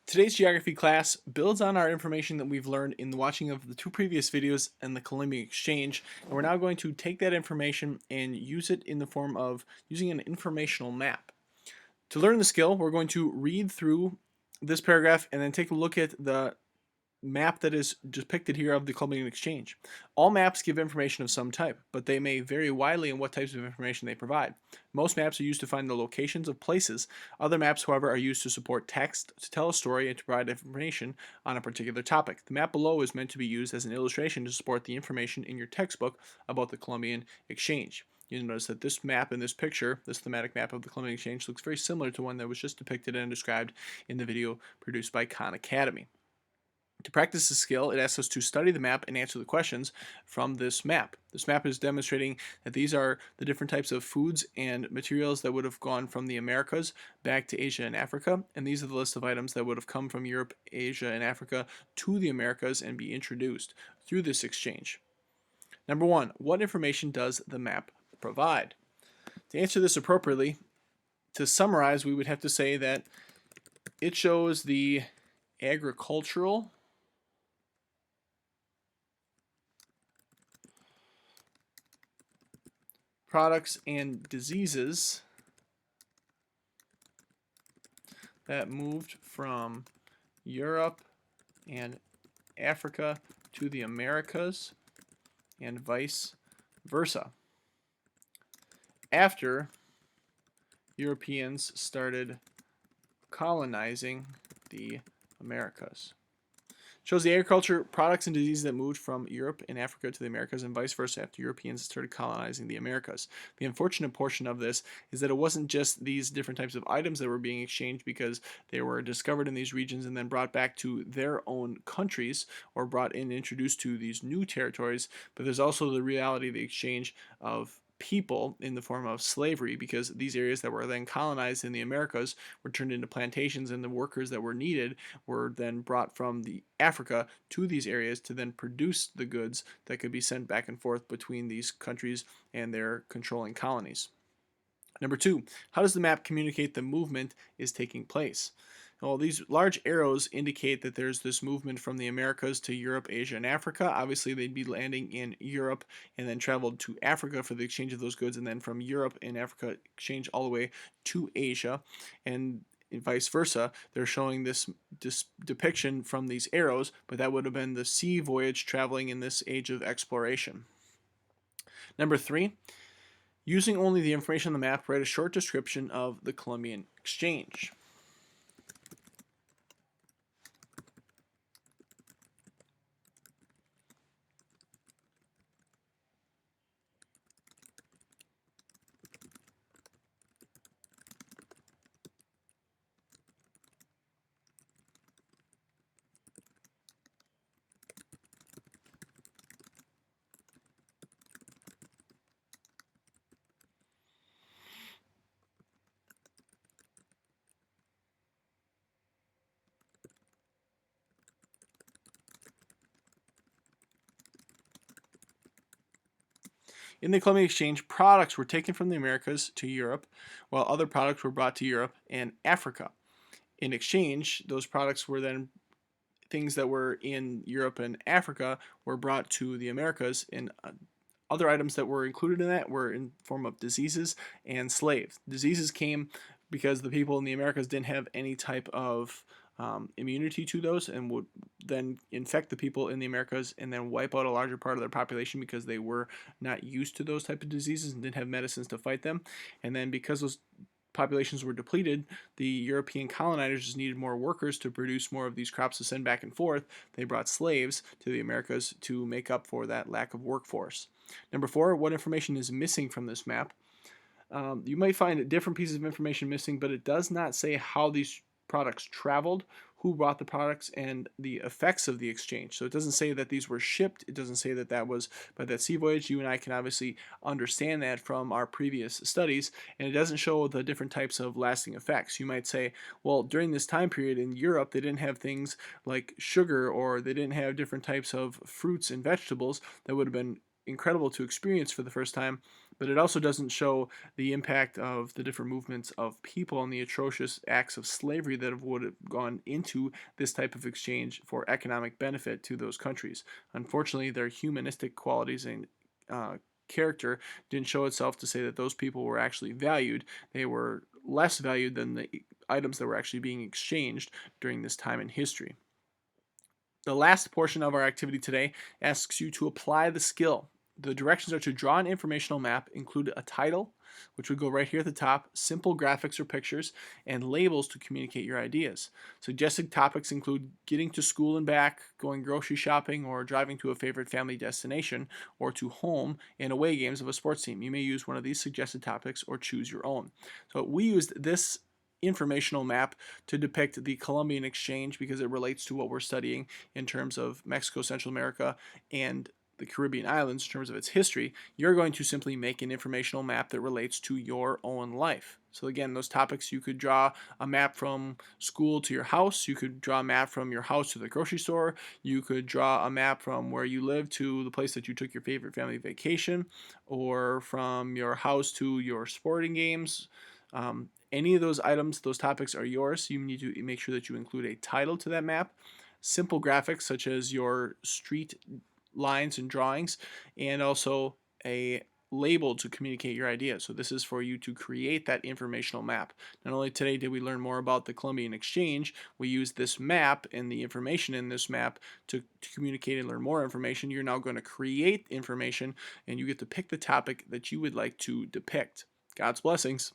Today's geography class builds on our information that we've learned in the watching of the two previous videos and the Columbian Exchange, and we're now going to take that information and use it in the form of using an informational map. To learn the skill, we're going to read through this paragraph and then take a look at the map that is depicted here of the Columbian Exchange. All maps give information of some type, but they may vary widely in what types of information they provide. Most maps are used to find the locations of places. Other maps, however, are used to support text, to tell a story, and to provide information on a particular topic. The map below is meant to be used as an illustration to support the information in your textbook about the Columbian Exchange. You'll notice that this map in this picture, this thematic map of the Columbian Exchange, looks very similar to one that was just depicted and described in the video produced by Khan Academy. To practice the skill, it asks us to study the map and answer the questions from this map. This map is demonstrating that these are the different types of foods and materials that would have gone from the Americas back to Asia and Africa, and these are the list of items that would have come from Europe, Asia, and Africa to the Americas and be introduced through this exchange. Number one, what information does the map provide? To answer this appropriately, to summarize, we would have to say that it shows the agricultural products and diseases that moved from Europe and Africa to the Americas and vice versa. After Europeans started colonizing the Americas. Shows the agriculture, products, and diseases that moved from Europe and Africa to the Americas and vice versa after Europeans started colonizing the Americas. The unfortunate portion of this is that it wasn't just these different types of items that were being exchanged because they were discovered in these regions and then brought back to their own countries or brought in and introduced to these new territories, but there's also the reality of the exchange of people in the form of slavery, because these areas that were then colonized in the Americas were turned into plantations, and the workers that were needed were then brought from the Africa to these areas to then produce the goods that could be sent back and forth between these countries and their controlling colonies. Number two, how does the map communicate the movement is taking place? Well, these large arrows indicate that there's this movement from the Americas to Europe, Asia, and Africa. Obviously, they'd be landing in Europe and then traveled to Africa for the exchange of those goods, and then from Europe and Africa exchange all the way to Asia, and vice versa. They're showing this depiction from these arrows, but that would have been the sea voyage traveling in this age of exploration. Number three, using only the information on the map, write a short description of the Columbian Exchange. In the Columbian Exchange, products were taken from the Americas to Europe, while other products were brought to Europe and Africa. In exchange, those products were then things that were in Europe and Africa were brought to the Americas, and other items that were included in that were in form of diseases and slaves. Diseases came because the people in the Americas didn't have any type of immunity to those, and would then infect the people in the Americas and then wipe out a larger part of their population because they were not used to those type of diseases and didn't have medicines to fight them. And then because those populations were depleted, the European colonizers just needed more workers to produce more of these crops to send back and forth. They brought slaves to the Americas to make up for that lack of workforce. Number four, what information is missing from this map? You might find different pieces of information missing, but it does not say how these products traveled, who brought the products, and the effects of the exchange. So it doesn't say that these were shipped. It doesn't say that that was by that sea voyage. You and I can obviously understand that from our previous studies, and it doesn't show the different types of lasting effects. You might say, well, during this time period in Europe, they didn't have things like sugar, or they didn't have different types of fruits and vegetables that would have been incredible to experience for the first time, but it also doesn't show the impact of the different movements of people and the atrocious acts of slavery that would have gone into this type of exchange for economic benefit to those countries. Unfortunately, their humanistic qualities and uh, character didn't show itself to say that those people were actually valued. They were less valued than the items that were actually being exchanged during this time in history. The last portion of our activity today asks you to apply the skill. The directions are to draw an informational map, include a title, which would go right here at the top, simple graphics or pictures, and labels to communicate your ideas. Suggested topics include getting to school and back, going grocery shopping, or driving to a favorite family destination, or to home and away games of a sports team. You may use one of these suggested topics or choose your own. So we used this informational map to depict the Columbian Exchange because it relates to what we're studying in terms of Mexico, Central America, and the Caribbean islands in terms of its history. You're going to simply make an informational map that relates to your own life. So again, those topics, you could draw a map from school to your house. You could draw a map from your house to the grocery store. You could draw a map from where you live to the place that you took your favorite family vacation, or from your house to your sporting games. Any of those items, those topics are yours. You need to make sure that you include a title to that map, simple graphics such as your street lines and drawings, and also a label to communicate your ideas. So this is for you to create that informational map. Not only today did we learn more about the Columbian Exchange, we used this map and the information in this map to communicate and learn more information. You're now going to create information, and you get to pick the topic that you would like to depict. God's blessings.